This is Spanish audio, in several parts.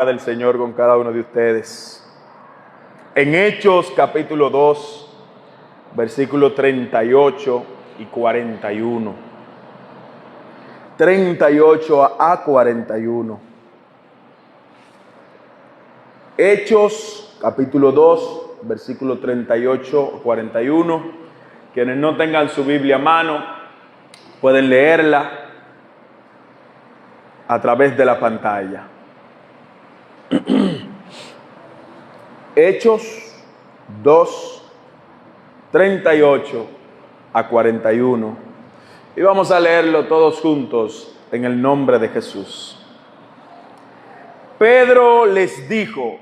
del Señor con cada uno de ustedes. En Hechos capítulo 2, versículos 38 y 41. 38 a 41. Hechos capítulo 2, versículo 38 a 41. Quienes no tengan su Biblia a mano, pueden leerla a través de la pantalla. Hechos 2, 38 a 41. Y vamos a leerlo todos juntos en el nombre de Jesús. Pedro les dijo: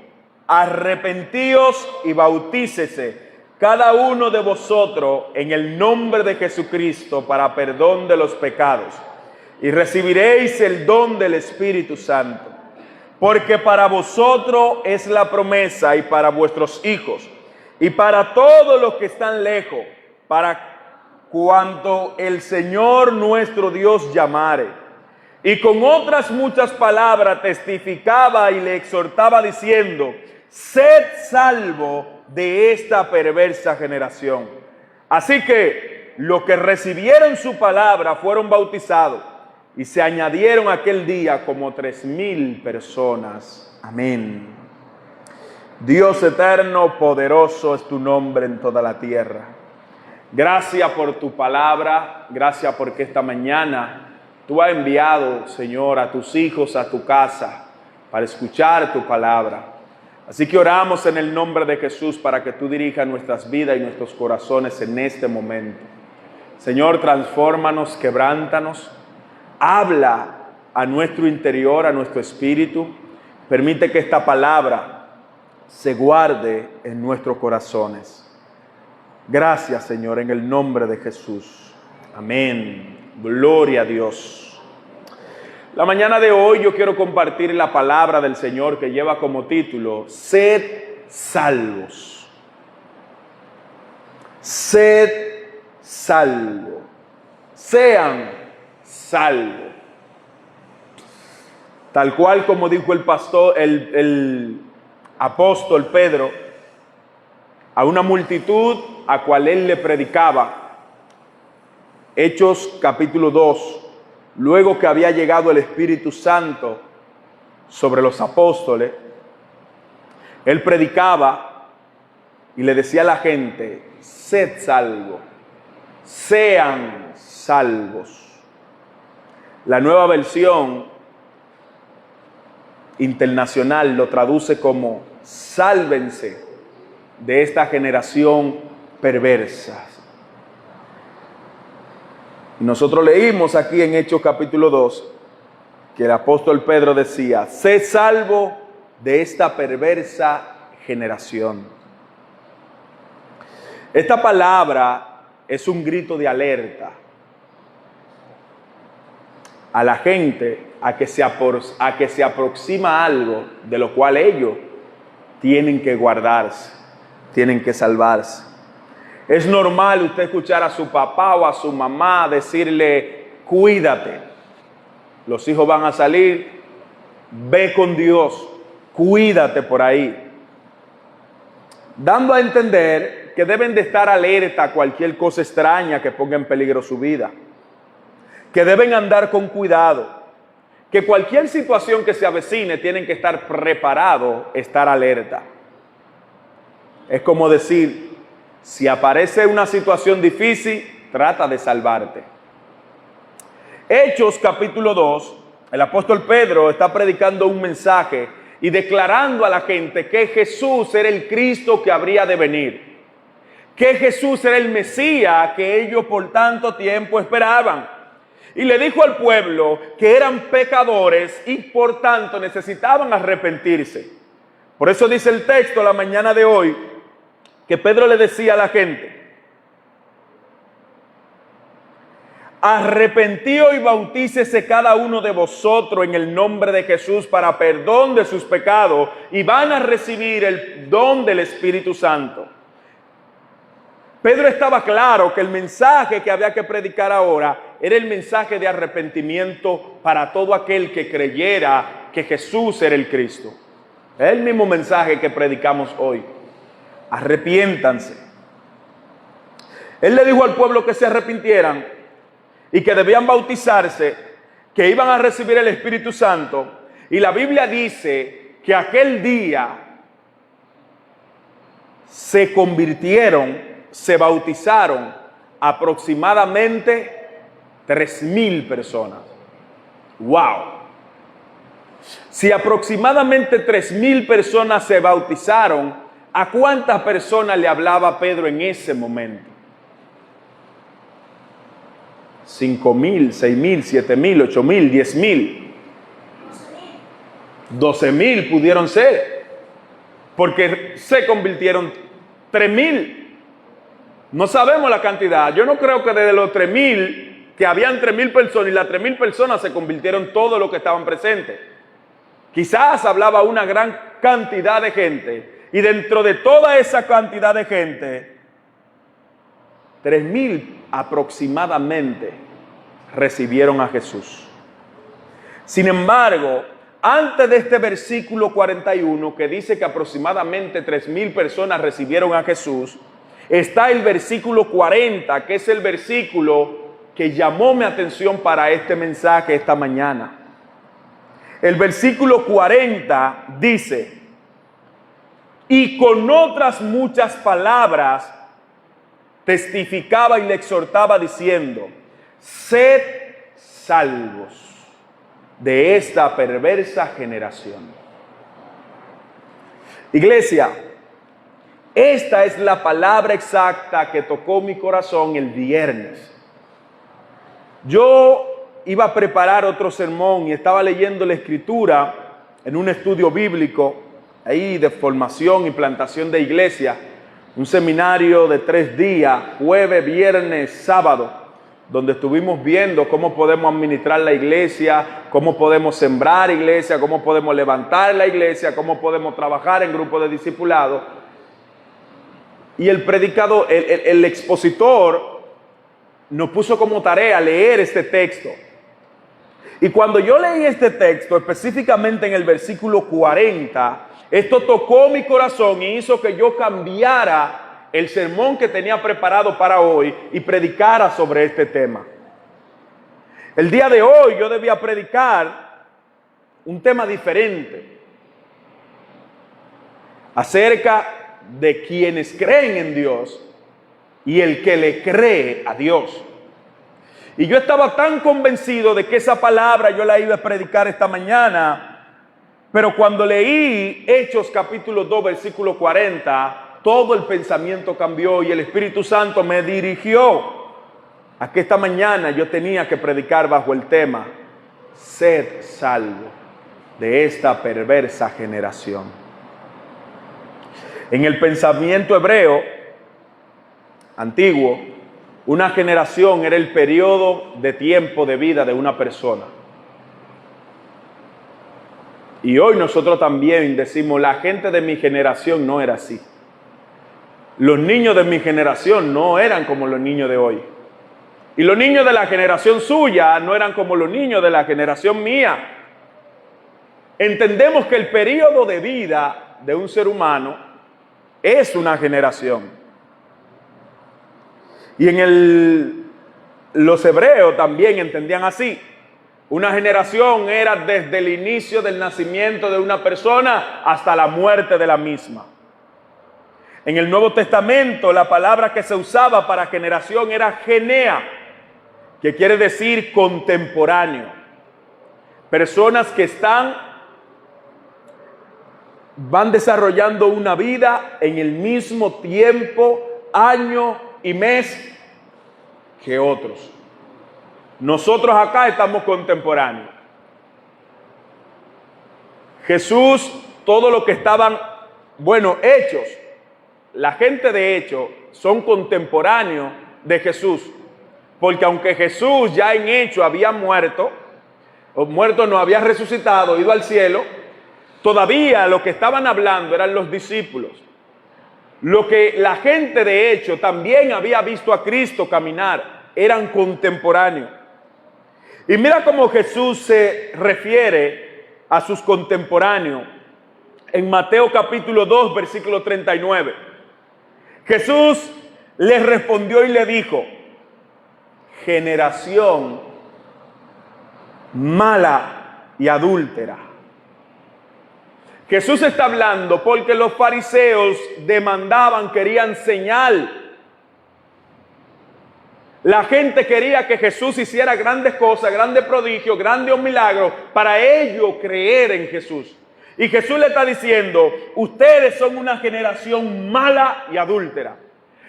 arrepentíos y bautícese cada uno de vosotros en el nombre de Jesucristo para perdón de los pecados, y recibiréis el don del Espíritu Santo. Porque para vosotros es la promesa, y para vuestros hijos, y para todos los que están lejos, para cuanto el Señor nuestro Dios llamare. Y con otras muchas palabras testificaba y le exhortaba diciendo: sed salvo de esta perversa generación. Así que los que recibieron su palabra fueron bautizados, y se añadieron aquel día como 3,000 personas. Amén. Dios eterno, poderoso es tu nombre en toda la tierra. Gracias por tu palabra, gracias porque esta mañana tú has enviado, Señor, a tus hijos a tu casa para escuchar tu palabra. Así que oramos en el nombre de Jesús para que tú dirijas nuestras vidas y nuestros corazones en este momento. Señor, transfórmanos, quebrántanos. Habla a nuestro interior, a nuestro espíritu. Permite que esta palabra se guarde en nuestros corazones. Gracias, Señor, en el nombre de Jesús. Amén. Gloria a Dios. La mañana de hoy yo quiero compartir la palabra del Señor que lleva como título: sed salvos. Sed salvos. Sean salvo. Tal cual como dijo el pastor, el apóstol Pedro a una multitud a cual él le predicaba. Hechos capítulo 2, luego que había llegado el Espíritu Santo sobre los apóstoles, él predicaba y le decía a la gente: sed salvo, sean salvos. La Nueva Versión Internacional lo traduce como: sálvense de esta generación perversa. Y nosotros leímos aquí en Hechos capítulo 2 que el apóstol Pedro decía: sé salvo de esta perversa generación. Esta palabra es un grito de alerta a la gente a que se aproxima algo de lo cual ellos tienen que guardarse, tienen que salvarse. Es normal usted escuchar a su papá o a su mamá decirle: cuídate, los hijos van a salir, ve con Dios, cuídate por ahí, dando a entender que deben de estar alerta a cualquier cosa extraña que ponga en peligro su vida, que deben andar con cuidado, que cualquier situación que se avecine tienen que estar preparados, estar alerta. Es como decir: si aparece una situación difícil, trata de salvarte. Hechos capítulo 2, el apóstol Pedro está predicando un mensaje y declarando a la gente que Jesús era el Cristo que habría de venir, que Jesús era el Mesías que ellos por tanto tiempo esperaban. Y le dijo al pueblo que eran pecadores y por tanto necesitaban arrepentirse. Por eso dice el texto la mañana de hoy que Pedro le decía a la gente: arrepentíos y bautícese cada uno de vosotros en el nombre de Jesús para perdón de sus pecados, y van a recibir el don del Espíritu Santo. Pedro estaba claro que el mensaje que había que predicar ahora era el mensaje de arrepentimiento para todo aquel que creyera que Jesús era el Cristo. Es el mismo mensaje que predicamos hoy. Arrepiéntanse. Él le dijo al pueblo que se arrepintieran y que debían bautizarse, que iban a recibir el Espíritu Santo. Y la Biblia dice que aquel día se convirtieron, se bautizaron aproximadamente 3,000 personas. ¡Wow! Si aproximadamente 3,000 personas se bautizaron, ¿a cuántas personas le hablaba Pedro en ese momento? 5,000, 6,000, 7,000, 8,000, 10,000. 12,000 pudieron ser, porque se convirtieron 3,000. No sabemos la cantidad. Yo no creo que desde los 3,000, que habían 3,000 personas, y las 3,000 personas se convirtieron todos los que estaban presentes. Quizás hablaba una gran cantidad de gente, y dentro de toda esa cantidad de gente, 3,000 aproximadamente recibieron a Jesús. Sin embargo, antes de este versículo 41, que dice que aproximadamente 3,000 personas recibieron a Jesús, está el versículo 40, que es el versículo que llamó mi atención para este mensaje esta mañana. El versículo 40 dice: y con otras muchas palabras testificaba y le exhortaba diciendo: sed salvos de esta perversa generación. Iglesia, esta es la palabra exacta que tocó mi corazón el viernes. Yo iba a preparar otro sermón y estaba leyendo la Escritura en un estudio bíblico ahí de formación y plantación de iglesia, un seminario de 3 días, jueves, viernes, sábado, donde estuvimos viendo cómo podemos administrar la iglesia, cómo podemos sembrar iglesia, cómo podemos levantar la iglesia, cómo podemos trabajar en grupos de discipulado. Y el predicador, el expositor, nos puso como tarea leer este texto. Y cuando yo leí este texto, específicamente en el versículo 40, esto tocó mi corazón y hizo que yo cambiara el sermón que tenía preparado para hoy y predicara sobre este tema. El día de hoy yo debía predicar un tema diferente acerca de quienes creen en Dios y el que le cree a Dios. Y yo estaba tan convencido de que esa palabra yo la iba a predicar esta mañana, pero cuando leí Hechos capítulo 2 versículo 40, todo el pensamiento cambió y el Espíritu Santo me dirigió a que esta mañana yo tenía que predicar bajo el tema: sed salvo de esta perversa generación. En el pensamiento hebreo antiguo, una generación era el periodo de tiempo de vida de una persona. Y hoy nosotros también decimos: la gente de mi generación no era así. Los niños de mi generación no eran como los niños de hoy. Y los niños de la generación suya no eran como los niños de la generación mía. Entendemos que el periodo de vida de un ser humano es una generación. Y los hebreos también entendían así. Una generación era desde el inicio del nacimiento de una persona hasta la muerte de la misma. En el Nuevo Testamento la palabra que se usaba para generación era genea, que quiere decir contemporáneo. Personas que van desarrollando una vida en el mismo tiempo, año y mes que otros. Nosotros acá estamos contemporáneos. Jesús, todo lo que estaban, Hechos, la gente de Hechos son contemporáneos de Jesús, porque aunque Jesús ya en Hechos había muerto, o muerto no, había resucitado, ido al cielo, todavía lo que estaban hablando eran los discípulos. Lo que la gente de hecho también había visto a Cristo caminar, eran contemporáneos. Y mira cómo Jesús se refiere a sus contemporáneos en Mateo capítulo 2, versículo 39. Jesús les respondió y le dijo: generación mala y adúltera. Jesús está hablando porque los fariseos demandaban, querían señal. La gente quería que Jesús hiciera grandes cosas, grandes prodigios, grandes milagros, para ellos creer en Jesús. Y Jesús le está diciendo: ustedes son una generación mala y adúltera.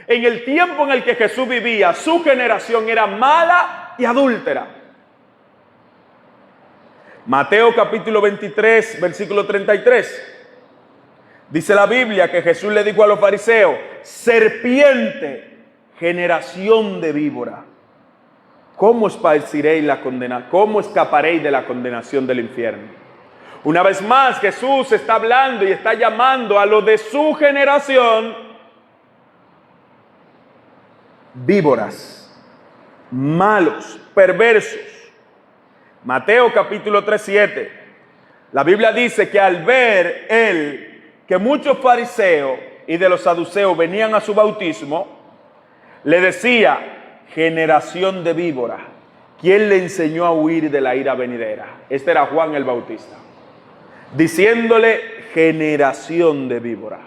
En el tiempo en el que Jesús vivía, su generación era mala y adúltera. Mateo capítulo 23, versículo 33. Dice la Biblia que Jesús le dijo a los fariseos: serpiente, generación de víbora, ¿cómo esparciréis la condena? ¿Cómo escaparéis de la condenación del infierno? Una vez más, Jesús está hablando y está llamando a los de su generación víboras, malos, perversos. Mateo capítulo 3:7. La Biblia dice que al ver él que muchos fariseos y de los saduceos venían a su bautismo, le decía: generación de víbora, ¿quién le enseñó a huir de la ira venidera? Este era Juan el Bautista, diciéndole: generación de víbora.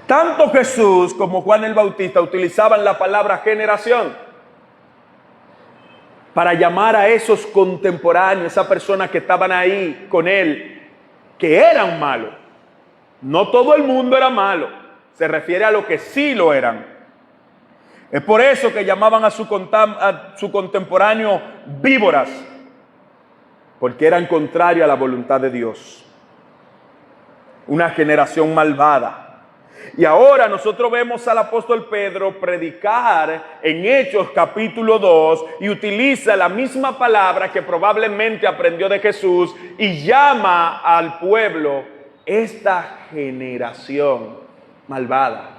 Tanto Jesús como Juan el Bautista utilizaban la palabra generación para llamar a esos contemporáneos, esas personas que estaban ahí con él, que eran malos. No todo el mundo era malo, se refiere a los que sí lo eran. Es por eso que llamaban a su contemporáneo víboras, porque eran contrarios a la voluntad de Dios. Una generación malvada. Y ahora nosotros vemos al apóstol Pedro predicar en Hechos capítulo 2 y utiliza la misma palabra que probablemente aprendió de Jesús y llama al pueblo esta generación malvada.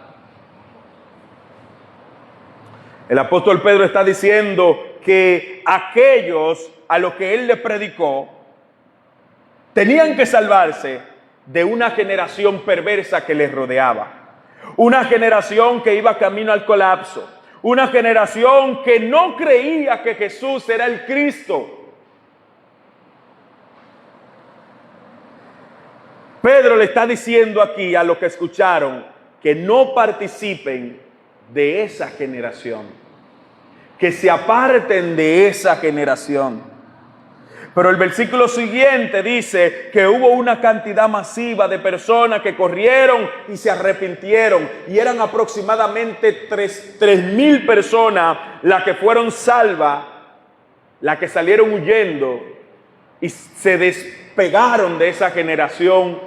El apóstol Pedro está diciendo que aquellos a los que él le predicó tenían que salvarse de una generación perversa que les rodeaba. Una generación que iba camino al colapso. Una generación que no creía que Jesús era el Cristo. Pedro le está diciendo aquí a los que escucharon que no participen de esa generación, que se aparten de esa generación. Pero el versículo siguiente dice que hubo una cantidad masiva de personas que corrieron y se arrepintieron, y eran aproximadamente 3,000 personas las que fueron salvas, las que salieron huyendo y se despegaron de esa generación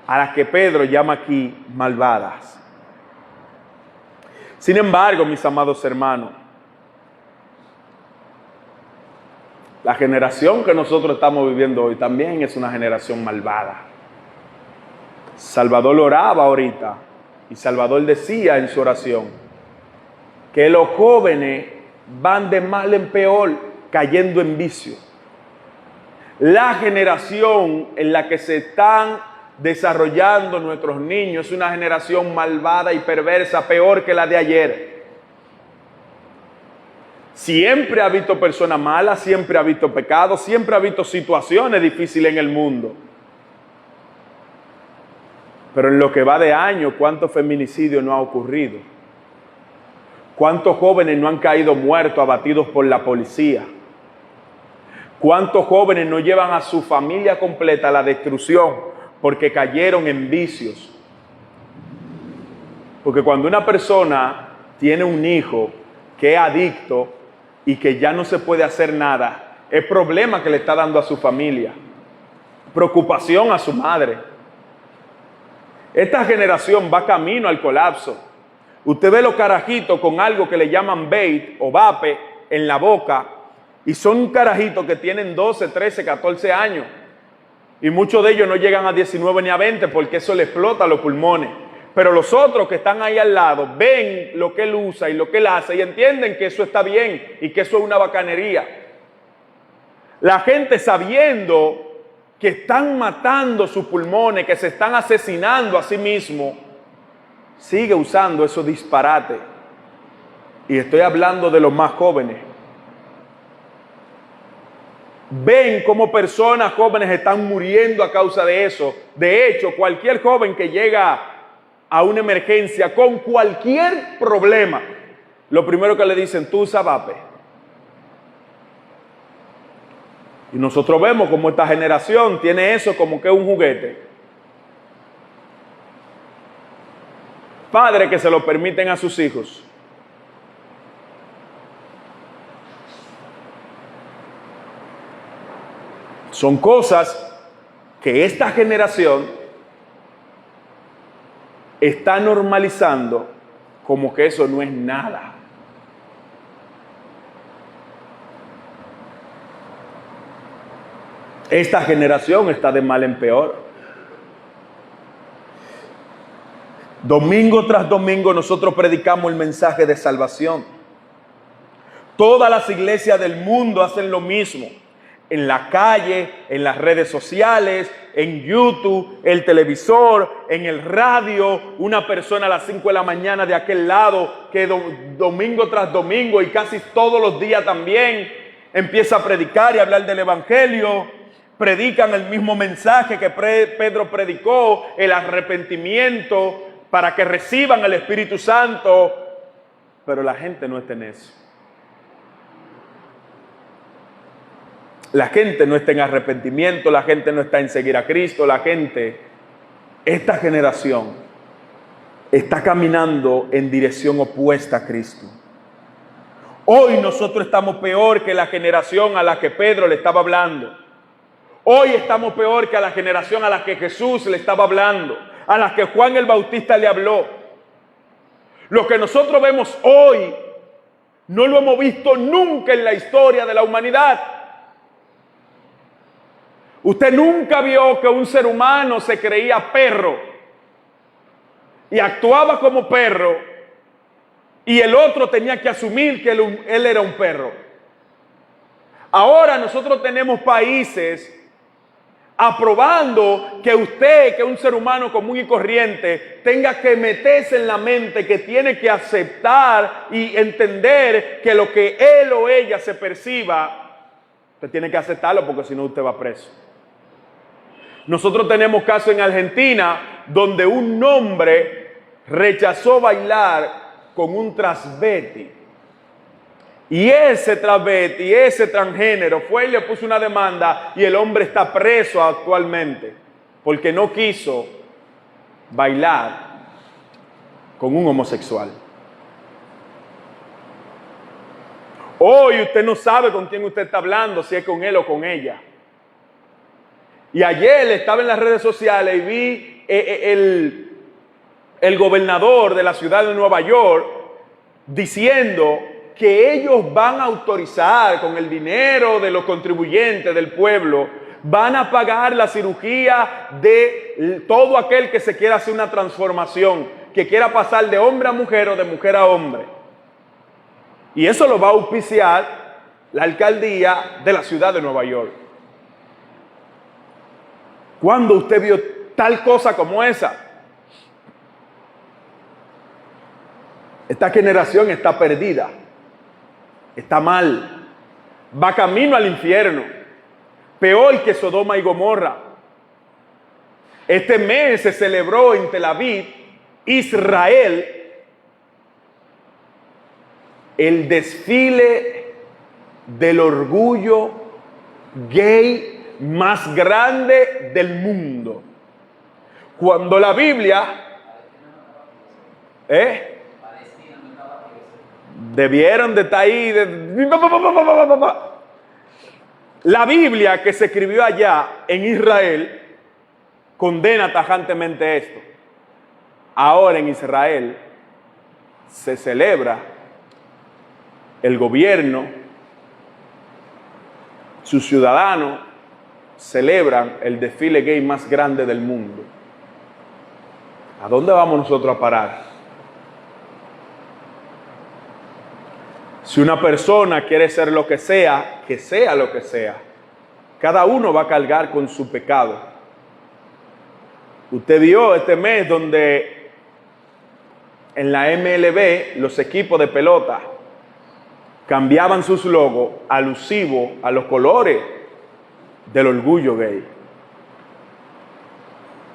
a la que Pedro llama aquí malvadas. Sin embargo, mis amados hermanos, la generación que nosotros estamos viviendo hoy también es una generación malvada. Salvador oraba ahorita y Salvador decía en su oración que los jóvenes van de mal en peor, cayendo en vicio. La generación en la que se están desarrollando nuestros niños es una generación malvada y perversa, peor que la de ayer. Siempre ha habido personas malas, siempre ha habido pecados, siempre ha habido situaciones difíciles en el mundo. Pero en lo que va de año, ¿cuántos feminicidios no ha ocurrido? ¿Cuántos jóvenes no han caído muertos, abatidos por la policía? ¿Cuántos jóvenes no llevan a su familia completa a la destrucción porque cayeron en vicios? Porque cuando una persona tiene un hijo que es adicto y que ya no se puede hacer nada, es problema que le está dando a su familia, preocupación a su madre. Esta generación va camino al colapso. Usted ve los carajitos con algo que le llaman vape o vape en la boca, y son carajitos que tienen 12, 13, 14 años, y muchos de ellos no llegan a 19 ni a 20 porque eso le explota los pulmones. Pero los otros que están ahí al lado ven lo que él usa y lo que él hace y entienden que eso está bien y que eso es una bacanería. La gente, sabiendo que están matando sus pulmones, que se están asesinando a sí mismos, sigue usando esos disparates. Y estoy hablando de los más jóvenes. Ven cómo personas jóvenes están muriendo a causa de eso. De hecho, cualquier joven que llega a una emergencia con cualquier problema, lo primero que le dicen, tú usa vape. Y nosotros vemos cómo esta generación tiene eso como que es un juguete. Padres que se lo permiten a sus hijos. Son cosas que esta generación está normalizando como que eso no es nada. Esta generación está de mal en peor. Domingo tras domingo nosotros predicamos el mensaje de salvación. Todas las iglesias del mundo hacen lo mismo. En la calle, en las redes sociales, en YouTube, el televisor, en el radio, una persona a las 5 de la mañana de aquel lado que domingo tras domingo y casi todos los días también empieza a predicar y hablar del evangelio. Predican el mismo mensaje que Pedro predicó, el arrepentimiento para que reciban el Espíritu Santo, pero la gente no está en eso. La gente no está en arrepentimiento, la gente no está en seguir a Cristo, esta generación está caminando en dirección opuesta a Cristo. Hoy nosotros estamos peor que la generación a la que Pedro le estaba hablando. Hoy estamos peor que a la generación a la que Jesús le estaba hablando, a la que Juan el Bautista le habló. Lo que nosotros vemos hoy no lo hemos visto nunca en la historia de la humanidad. Usted nunca vio que un ser humano se creía perro y actuaba como perro y el otro tenía que asumir que él era un perro. Ahora nosotros tenemos países aprobando que usted, que es un ser humano común y corriente, tenga que meterse en la mente que tiene que aceptar y entender que lo que él o ella se perciba, usted tiene que aceptarlo porque si no usted va preso. Nosotros tenemos casos en Argentina donde un hombre rechazó bailar con un transvesti. Y ese transvesti, ese transgénero, fue y le puso una demanda y el hombre está preso actualmente porque no quiso bailar con un homosexual. Hoy usted no sabe con quién usted está hablando, si es con él o con ella. Y ayer estaba en las redes sociales y vi el gobernador de la ciudad de Nueva York diciendo que ellos van a autorizar con el dinero de los contribuyentes del pueblo, van a pagar la cirugía de todo aquel que se quiera hacer una transformación, que quiera pasar de hombre a mujer o de mujer a hombre. Y eso lo va a auspiciar la alcaldía de la ciudad de Nueva York. ¿Cuándo usted vio tal cosa como esa? Esta generación está perdida. Está mal, va camino al infierno, peor que Sodoma y Gomorra. Este mes se celebró en Tel Aviv, Israel, el desfile del orgullo gay más grande del mundo. Cuando la Biblia, debieron de estar ahí. La Biblia que se escribió allá en Israel condena tajantemente esto. Ahora en Israel se celebra el gobierno, sus ciudadanos celebran el desfile gay más grande del mundo. ¿A dónde vamos nosotros a parar? Si una persona quiere ser lo que sea, que sea lo que sea. Cada uno va a cargar con su pecado. Usted vio este mes donde en la MLB los equipos de pelota cambiaban sus logos alusivos a los colores del orgullo gay.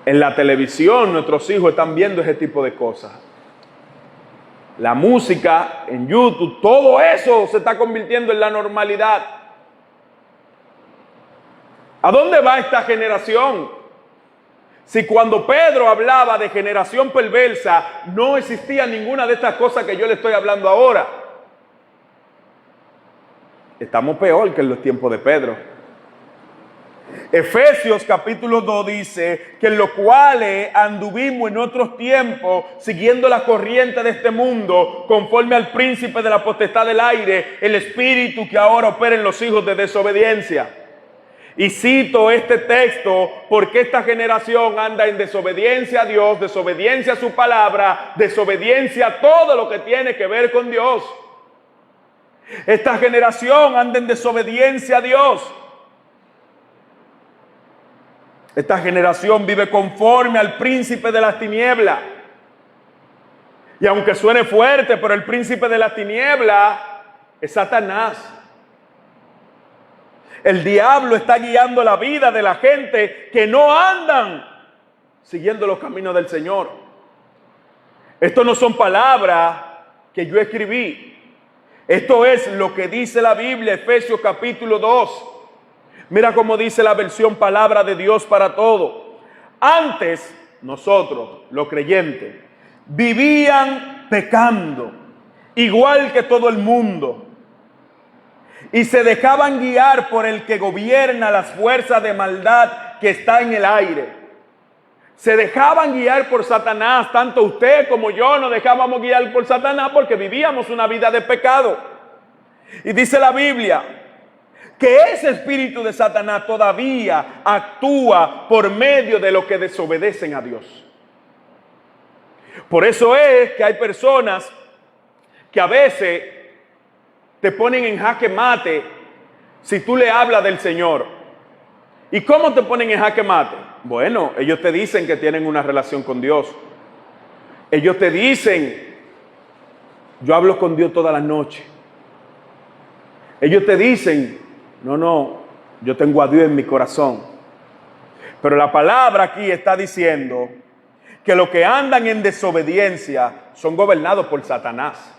En la televisión nuestros hijos están viendo ese tipo de cosas. La música, en YouTube, todo eso se está convirtiendo en la normalidad. ¿A dónde va esta generación? Si cuando Pedro hablaba de generación perversa, no existía ninguna de estas cosas que yo le estoy hablando ahora. Estamos peor que en los tiempos de Pedro. Efesios capítulo 2 dice que en los cuales anduvimos en otros tiempos siguiendo la corriente de este mundo conforme al príncipe de la potestad del aire, el espíritu que ahora opera en los hijos de desobediencia. Y cito este texto porque esta generación anda en desobediencia a Dios, desobediencia a su palabra, desobediencia a todo lo que tiene que ver con Dios. Esta generación anda en desobediencia a Dios. Esta generación vive conforme al príncipe de las tinieblas. Y aunque suene fuerte, pero el príncipe de las tinieblas es Satanás. El diablo está guiando la vida de la gente que no andan siguiendo los caminos del Señor. Esto no son palabras que yo escribí. Esto es lo que dice la Biblia, Efesios capítulo 2. Mira cómo dice la versión Palabra de Dios para todo. Antes, nosotros, los creyentes, vivían pecando, igual que todo el mundo, y se dejaban guiar por el que gobierna las fuerzas de maldad que está en el aire. Se dejaban guiar por Satanás, tanto usted como yo nos dejábamos guiar por Satanás porque vivíamos una vida de pecado. Y dice la Biblia que ese espíritu de Satanás todavía actúa por medio de los que desobedecen a Dios. Por eso es que hay personas que a veces te ponen en jaque mate si tú le hablas del Señor. ¿Y cómo te ponen en jaque mate? Bueno, ellos te dicen que tienen una relación con Dios. Ellos te dicen, yo hablo con Dios toda la noche. Ellos te dicen, no, yo tengo a Dios en mi corazón. Pero la palabra aquí está diciendo que los que andan en desobediencia son gobernados por Satanás.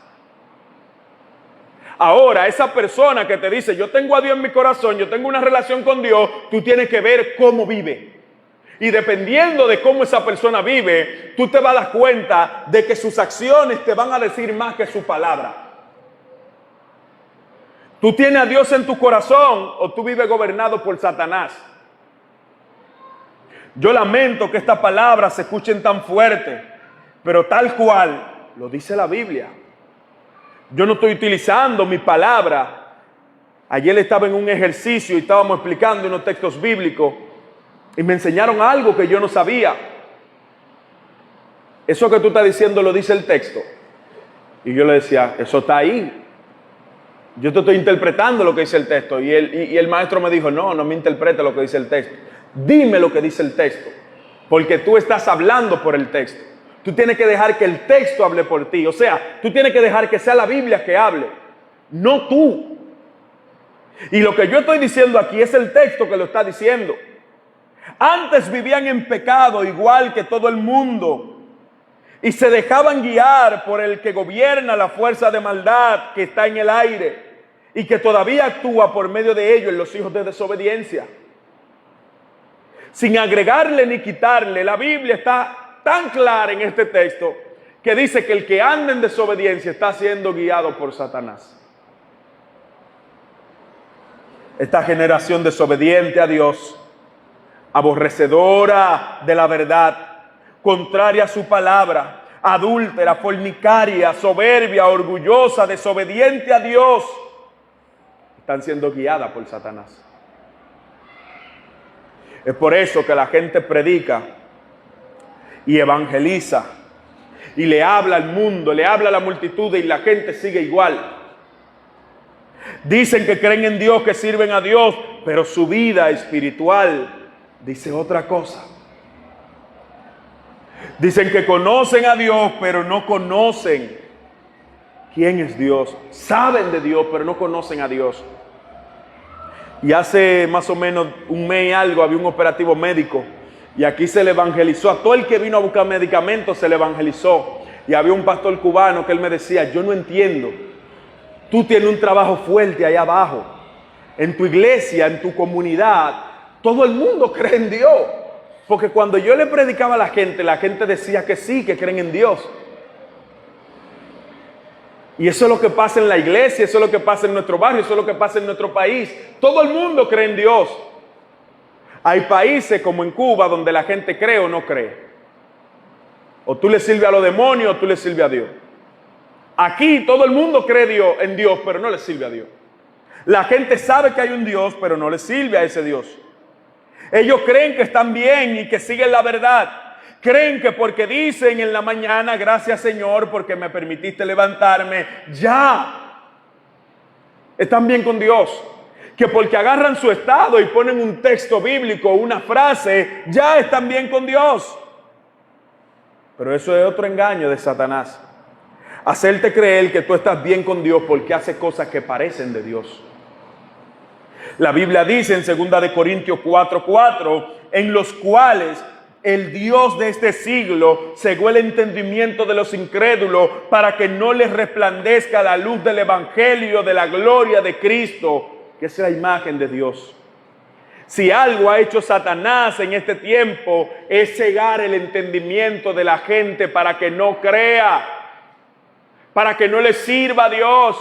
Ahora, esa persona que te dice, yo tengo a Dios en mi corazón, yo tengo una relación con Dios, tú tienes que ver cómo vive. Y dependiendo de cómo esa persona vive, tú te vas a dar cuenta de que sus acciones te van a decir más que su palabra. ¿Tú tienes a Dios en tu corazón o tú vives gobernado por Satanás? Yo lamento que estas palabras se escuchen tan fuerte, pero tal cual lo dice la Biblia. Yo no estoy utilizando mi palabra. Ayer estaba en un ejercicio y estábamos explicando unos textos bíblicos y me enseñaron algo que yo no sabía. Eso que tú estás diciendo lo dice el texto. Y yo le decía, eso está ahí. Yo te estoy interpretando lo que dice el texto. Y el maestro me dijo, no me interprete lo que dice el texto. Dime lo que dice el texto. Porque tú estás hablando por el texto. Tú tienes que dejar que el texto hable por ti. O sea, tú tienes que dejar que sea la Biblia que hable, no tú. Y lo que yo estoy diciendo aquí es el texto que lo está diciendo. Antes vivían en pecado igual que todo el mundo y se dejaban guiar por el que gobierna la fuerza de maldad que está en el aire y que todavía actúa por medio de ellos en los hijos de desobediencia. Sin agregarle ni quitarle, la Biblia está tan clara en este texto que dice que el que anda en desobediencia está siendo guiado por Satanás. Esta generación desobediente a Dios, aborrecedora de la verdad, contraria a su palabra, adúltera, fornicaria, soberbia, orgullosa, desobediente a Dios, están siendo guiadas por Satanás. Es por eso que la gente predica y evangeliza y le habla al mundo, le habla a la multitud y la gente sigue igual. Dicen que creen en Dios, que sirven a Dios, pero su vida espiritual dice otra cosa. Dicen que conocen a Dios, pero no conocen quién es Dios. Saben de Dios, pero no conocen a Dios. Y hace más o menos un mes y algo había un operativo médico. Y aquí se le evangelizó. A todo el que vino a buscar medicamentos se le evangelizó. Y había un pastor cubano que él me decía, yo no entiendo. Tú tienes un trabajo fuerte ahí abajo. En tu iglesia, en tu comunidad, todo el mundo cree en Dios. Porque cuando yo le predicaba a la gente decía que sí, que creen en Dios. Y eso es lo que pasa en la iglesia, eso es lo que pasa en nuestro barrio, eso es lo que pasa en nuestro país. Todo el mundo cree en Dios. Hay países como en Cuba donde la gente cree o no cree. O tú le sirves a los demonios o tú le sirves a Dios. Aquí todo el mundo cree en Dios, pero no le sirve a Dios. La gente sabe que hay un Dios, pero no le sirve a ese Dios. Ellos creen que están bien y que siguen la verdad. Creen que porque dicen en la mañana, gracias Señor porque me permitiste levantarme, ya están bien con Dios. Que porque agarran su estado y ponen un texto bíblico, una frase, ya están bien con Dios. Pero eso es otro engaño de Satanás. Hacerte creer que tú estás bien con Dios porque hace cosas que parecen de Dios. La Biblia dice en 2 de Corintios 4:4, en los cuales el Dios de este siglo cegó el entendimiento de los incrédulos para que no les resplandezca la luz del evangelio de la gloria de Cristo, que es la imagen de Dios. Si algo ha hecho Satanás en este tiempo es cegar el entendimiento de la gente para que no crea, para que no le sirva a Dios,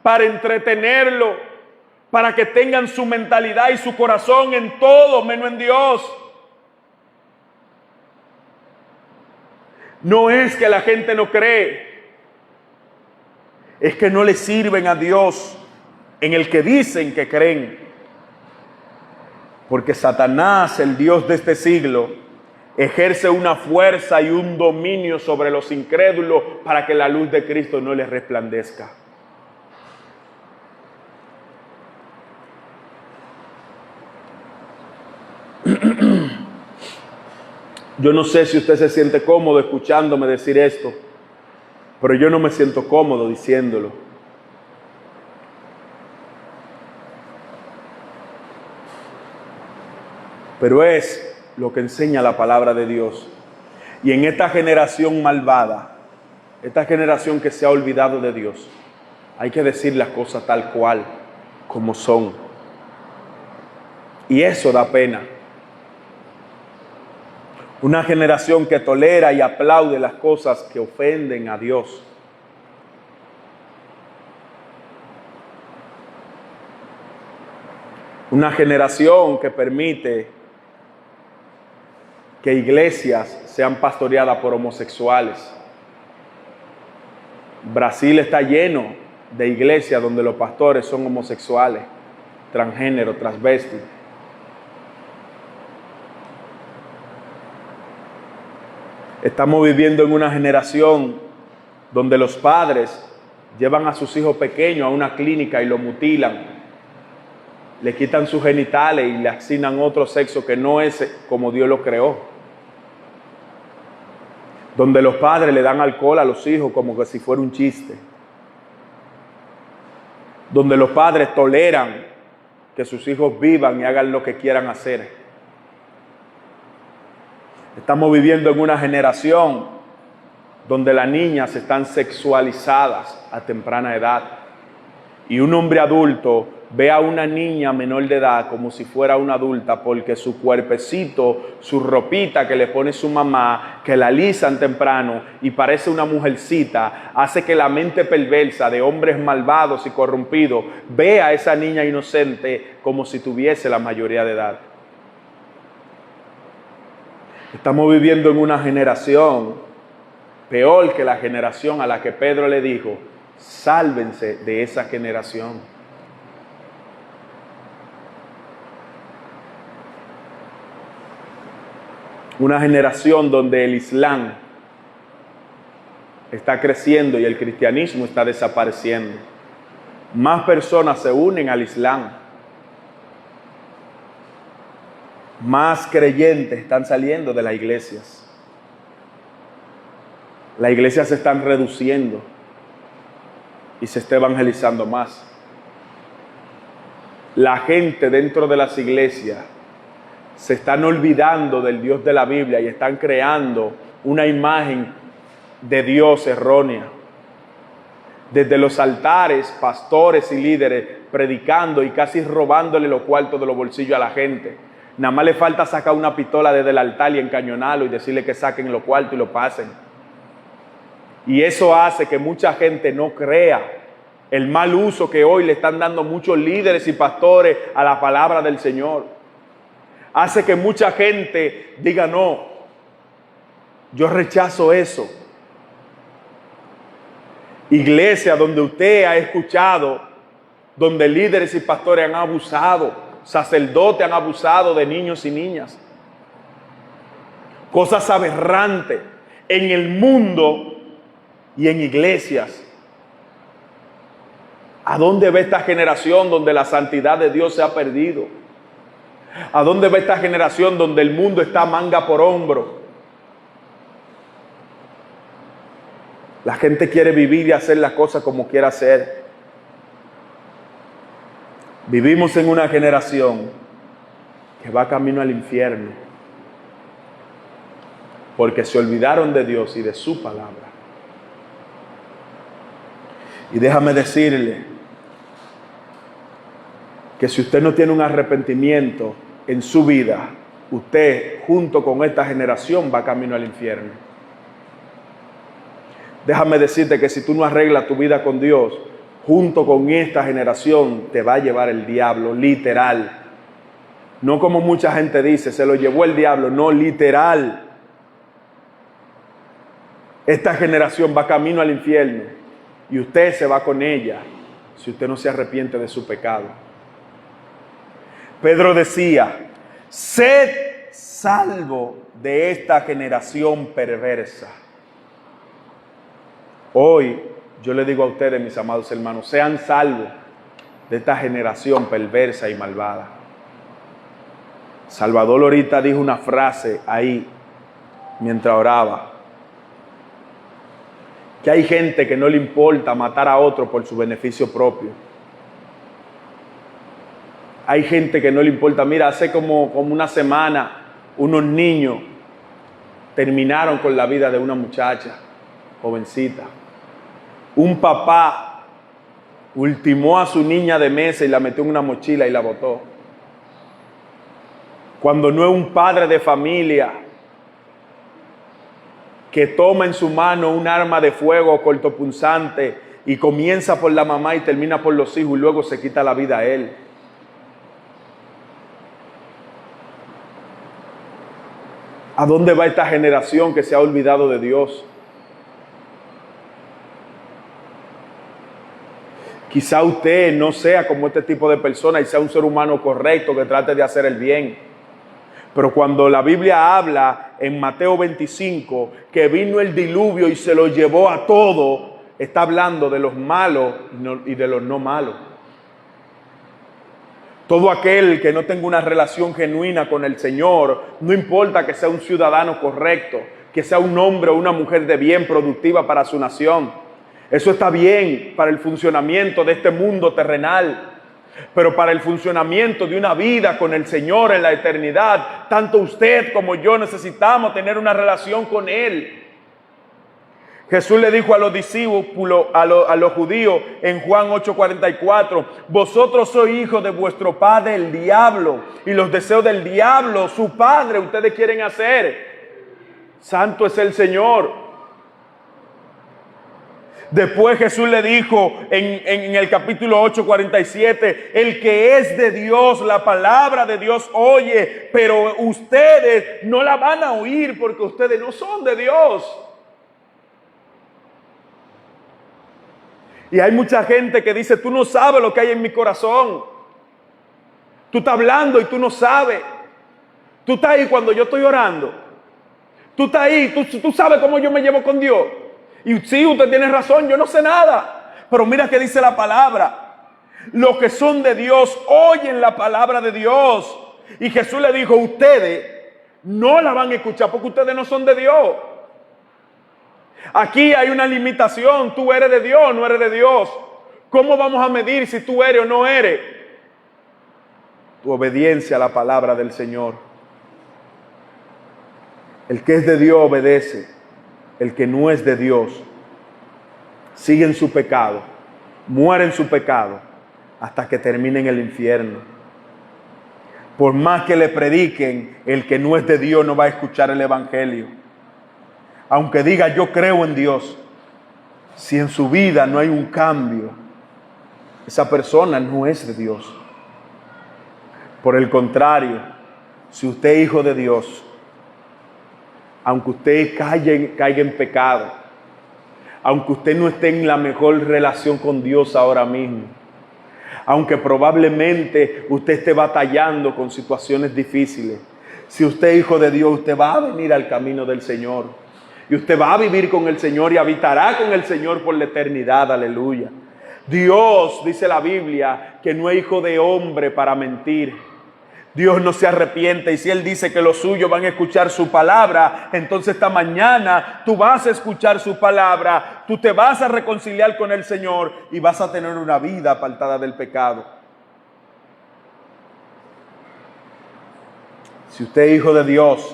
para entretenerlo, para que tengan su mentalidad y su corazón en todo menos en Dios. No es que la gente no cree, es que no le sirven a Dios en el que dicen que creen. Porque Satanás, el Dios de este siglo, ejerce una fuerza y un dominio sobre los incrédulos para que la luz de Cristo no les resplandezca. Yo no sé si usted se siente cómodo escuchándome decir esto, pero yo no me siento cómodo diciéndolo. Pero es lo que enseña la palabra de Dios. Y en esta generación malvada, esta generación que se ha olvidado de Dios, hay que decir las cosas tal cual, como son. Y eso da pena. Una generación que tolera y aplaude las cosas que ofenden a Dios. Una generación que permite que iglesias sean pastoreadas por homosexuales. Brasil está lleno de iglesias donde los pastores son homosexuales, transgénero, transvestis. Estamos viviendo en una generación donde los padres llevan a sus hijos pequeños a una clínica y lo mutilan. Le quitan sus genitales y le asignan otro sexo que no es como Dios lo creó. Donde los padres le dan alcohol a los hijos como que si fuera un chiste. Donde los padres toleran que sus hijos vivan y hagan lo que quieran hacer. Estamos viviendo en una generación donde las niñas están sexualizadas a temprana edad. Y un hombre adulto ve a una niña menor de edad como si fuera una adulta porque su cuerpecito, su ropita que le pone su mamá, que la alisan temprano y parece una mujercita, hace que la mente perversa de hombres malvados y corrompidos vea a esa niña inocente como si tuviese la mayoría de edad. Estamos viviendo en una generación peor que la generación a la que Pedro le dijo, sálvense de esa generación. Una generación donde el Islam está creciendo y el cristianismo está desapareciendo. Más personas se unen al Islam. más creyentes están saliendo de las iglesias. Las iglesias se están reduciendo y se está evangelizando más. La gente dentro de las iglesias se están olvidando del Dios de la Biblia y están creando una imagen de Dios errónea. Desde los altares, pastores y líderes predicando y casi robándole los cuartos de los bolsillos a la gente. Nada más le falta sacar una pistola desde el altar y encañonarlo y decirle que saquen los cuartos y lo pasen. Y eso hace que mucha gente no crea el mal uso que hoy le están dando muchos líderes y pastores a la palabra del Señor. Hace que mucha gente diga, no, yo rechazo eso. Iglesia donde usted ha escuchado, donde líderes y pastores han abusado, sacerdotes han abusado de niños y niñas. Cosas aberrantes en el mundo y en iglesias. ¿A dónde va esta generación donde la santidad de Dios se ha perdido? ¿A dónde va esta generación donde el mundo está manga por hombro? La gente quiere vivir y hacer las cosas como quiera hacer. Vivimos en una generación que va camino al infierno porque se olvidaron de Dios y de su palabra. Y déjame decirle que si usted no tiene un arrepentimiento en su vida, usted junto con esta generación va camino al infierno. Déjame decirte que si tú no arreglas tu vida con Dios, junto con esta generación te va a llevar el diablo, literal. No como mucha gente dice, se lo llevó el diablo, no, literal. Esta generación va camino al infierno y usted se va con ella si usted no se arrepiente de su pecado. Pedro decía, sed salvo de esta generación perversa. Hoy yo le digo a ustedes, mis amados hermanos, sean salvos de esta generación perversa y malvada. Salvador ahorita dijo una frase ahí mientras oraba, que hay gente que no le importa matar a otro por su beneficio propio. Hay gente que no le importa. Mira, hace como una semana unos niños terminaron con la vida de una muchacha jovencita. Un papá ultimó a su niña de meses y la metió en una mochila y la botó. Cuando no es un padre de familia que toma en su mano un arma de fuego cortopunzante y comienza por la mamá y termina por los hijos y luego se quita la vida a él. ¿A dónde va esta generación que se ha olvidado de Dios? Quizá usted no sea como este tipo de persona y sea un ser humano correcto que trate de hacer el bien. Pero cuando la Biblia habla en Mateo 25 que vino el diluvio y se lo llevó a todo, está hablando de los malos y de los no malos. Todo aquel que no tenga una relación genuina con el Señor, no importa que sea un ciudadano correcto, que sea un hombre o una mujer de bien, productiva para su nación. Eso está bien para el funcionamiento de este mundo terrenal. Pero para el funcionamiento de una vida con el Señor en la eternidad, tanto usted como yo necesitamos tener una relación con Él. Jesús le dijo a los discípulos, a los judíos en Juan 8:44, vosotros sois hijos de vuestro padre el diablo, y los deseos del diablo, su padre, ustedes quieren hacer. Santo es el Señor. Después Jesús le dijo en el capítulo 8:47, el que es de Dios, la palabra de Dios oye, pero ustedes no la van a oír porque ustedes no son de Dios. Y hay mucha gente que dice, tú no sabes lo que hay en mi corazón. Tú estás hablando y tú no sabes. Tú estás ahí cuando yo estoy orando. Tú estás ahí, tú sabes cómo yo me llevo con Dios. Y sí, usted tiene razón, yo no sé nada. Pero mira que dice la palabra. Los que son de Dios oyen la palabra de Dios. Y Jesús le dijo, ustedes no la van a escuchar porque ustedes no son de Dios. Aquí hay una limitación, tú eres de Dios, no eres de Dios. ¿Cómo vamos a medir si tú eres o no eres? Tu obediencia a la palabra del Señor. El que es de Dios obedece, el que no es de Dios sigue en su pecado, muere en su pecado hasta que termine en el infierno. Por más que le prediquen, el que no es de Dios no va a escuchar el evangelio. Aunque diga yo creo en Dios, si en su vida no hay un cambio, esa persona no es de Dios. Por el contrario, si usted es hijo de Dios, aunque usted caiga en pecado, aunque usted no esté en la mejor relación con Dios ahora mismo, aunque probablemente usted esté batallando con situaciones difíciles, si usted es hijo de Dios, usted va a venir al camino del Señor. Y usted va a vivir con el Señor y habitará con el Señor por la eternidad. Aleluya. Dios, dice la Biblia, que no es hijo de hombre para mentir. Dios no se arrepiente, y si Él dice que los suyos van a escuchar su palabra, entonces esta mañana tú vas a escuchar su palabra, tú te vas a reconciliar con el Señor y vas a tener una vida apartada del pecado. Si usted es hijo de Dios,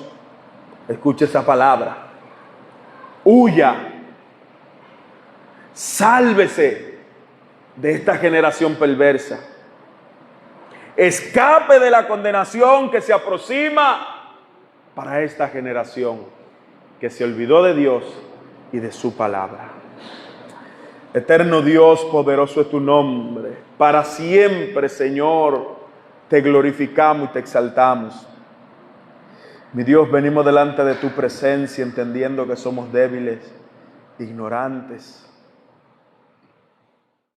escuche esa palabra. Huya, sálvese de esta generación perversa. Escape de la condenación que se aproxima para esta generación que se olvidó de Dios y de su palabra. Eterno Dios, poderoso es tu nombre. Para siempre, Señor, te glorificamos y te exaltamos. Mi Dios, venimos delante de tu presencia entendiendo que somos débiles, ignorantes.